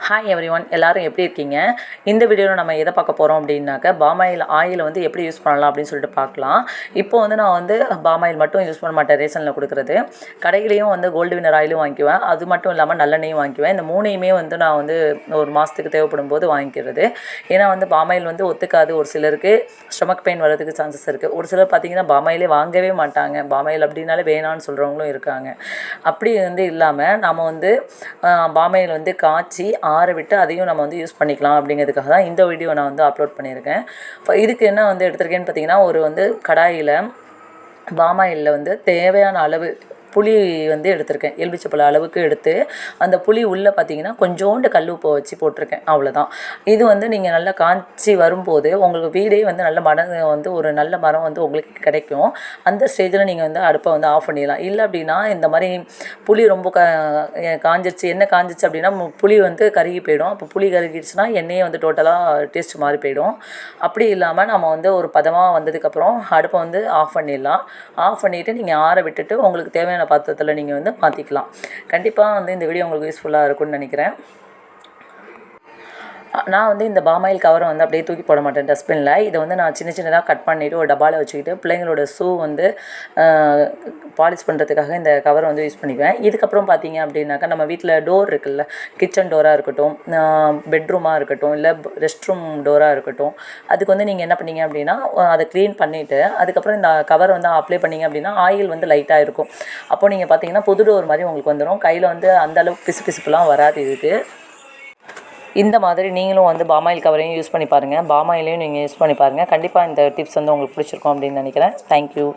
Hi everyone, எல்லாரும் எப்படி இருக்கீங்க? இந்த வீடியோவில் நம்ம எதை பார்க்க போகிறோம் அப்படின்னாக்க ஆயில் வந்து எப்படி யூஸ் பண்ணலாம் அப்படின்னு சொல்லிட்டு பார்க்கலாம். இப்போ வந்து நான் வந்து பாமாயில் மட்டும் யூஸ் பண்ண மாட்டேன். ரேஷனில் கொடுக்குறது கடையிலையும் வந்து கோல்டு வினர் ஆயிலும் வாங்கிக்குவேன். அது மட்டும் இல்லாமல் நல்லெண்ணையும் வாங்கிக்குவேன். இந்த மூணையுமே வந்து நான் வந்து ஒரு மாதத்துக்கு தேவைப்படும் போது வாங்கிக்கிறது. ஏன்னா வந்து பாமாயில் வந்து ஒத்துக்காது. ஒரு சிலருக்கு ஸ்டொமக் பெயின் வர்றதுக்கு சான்சஸ் இருக்குது. ஒரு சிலர் பார்த்திங்கன்னா பாமாயிலே வாங்கவே மாட்டாங்க. பாமாயில் அப்படின்னாலே வேணான்னு சொல்கிறவங்களும் இருக்காங்க. அப்படி வந்து இல்லாமல் நம்ம வந்து பாமாயில் வந்து காய்ச்சி ஆற விட்டு அதையும் நம்ம வந்து யூஸ் பண்ணிக்கலாம் அப்படிங்கிறதுக்காக தான் இந்த வீடியோ நான் வந்து அப்லோட் பண்ணியிருக்கேன். இப்போ இதுக்கு என்ன வந்து எடுத்திருக்கேன்னு பார்த்தீங்கன்னா, ஒரு வந்து கடாயில் பாமாயிலில் வந்து தேவையான அளவு புளி வந்து எடுத்திருக்கேன். எலுமிச்சப்பழ அளவுக்கு எடுத்து அந்த புளி உள்ளே பார்த்தீங்கன்னா கொஞ்சோண்டு கல் உப்பை வச்சு போட்டிருக்கேன். அவ்வளோதான். இது வந்து நீங்கள் நல்லா காய்ச்சி வரும்போது உங்களுக்கு வீடே வந்து நல்ல மரம் வந்து ஒரு நல்ல மரம் வந்து உங்களுக்கு கிடைக்கும். அந்த ஸ்டேஜில் நீங்கள் வந்து அடுப்பை வந்து ஆஃப் பண்ணிடலாம். இல்லை அப்படின்னா இந்த மாதிரி புளி ரொம்ப காஞ்சிச்சு, எண்ணெய் காஞ்சிச்சு அப்படின்னா புளி வந்து கருகி போயிடும். அப்போ புளி கருகிடுச்சுன்னா எண்ணெயே வந்து டோட்டலாக டேஸ்ட் மாறி போயிடும். அப்படி இல்லாமல் நம்ம வந்து ஒரு பதமாக வந்ததுக்கப்புறம் அடுப்பை வந்து ஆஃப் பண்ணிடலாம். ஆஃப் பண்ணிவிட்டு நீங்கள் ஆற விட்டுட்டு உங்களுக்கு தேவையான பாத்திரத்தில் நீங்கள் வந்து மாற்றிக்கலாம். கண்டிப்பாக வந்து இந்த வீடியோ உங்களுக்கு யூஸ்ஃபுல்லாக இருக்கும்னு நினைக்கிறேன். நான் வந்து இந்த பாமாயில் கவரை வந்து அப்படியே தூக்கி போட மாட்டேன் டஸ்ட்பினில். இதை வந்து நான் சின்ன சின்னதாக கட் பண்ணிவிட்டு ஒரு டப்பாவில் வச்சுக்கிட்டு பிள்ளைங்களோட ஷூ வந்து பாலிஷ் பண்ணுறதுக்காக இந்த கவரை வந்து யூஸ் பண்ணிக்குவேன். இதுக்கப்புறம் பார்த்தீங்க அப்படின்னாக்கா நம்ம வீட்டில் டோர் இருக்குல்ல, கிச்சன் டோராக இருக்கட்டும், பெட்ரூமாக இருக்கட்டும், இல்லை ரெஸ்ட் ரூம் டோராக இருக்கட்டும், அதுக்கு வந்து நீங்கள் என்ன பண்ணீங்க அப்படின்னா அதை க்ளீன் பண்ணிவிட்டு அதுக்கப்புறம் இந்த கவர் வந்து அப்ளை பண்ணிங்க அப்படின்னா ஆயில் வந்து லைட்டாக இருக்கும். அப்போது நீங்கள் பார்த்தீங்கன்னா புது டோர் மாதிரி உங்களுக்கு வந்துடும். கையில் வந்து அந்தளவுக்கு பிசுலாம் வராது. இதுக்கு இந்த மாதிரி நீங்களும் வந்து பாமாயில் கவரையும் யூஸ் பண்ணி பாருங்கள். பாமாயிலையும் நீங்கள் யூஸ் பண்ணி பாருங்கள். கண்டிப்பாக இந்த டிப்ஸ் வந்து உங்களுக்கு பிடிச்சிருக்கும் அப்படின்னு நினைக்கிறேன். தேங்க்யூ.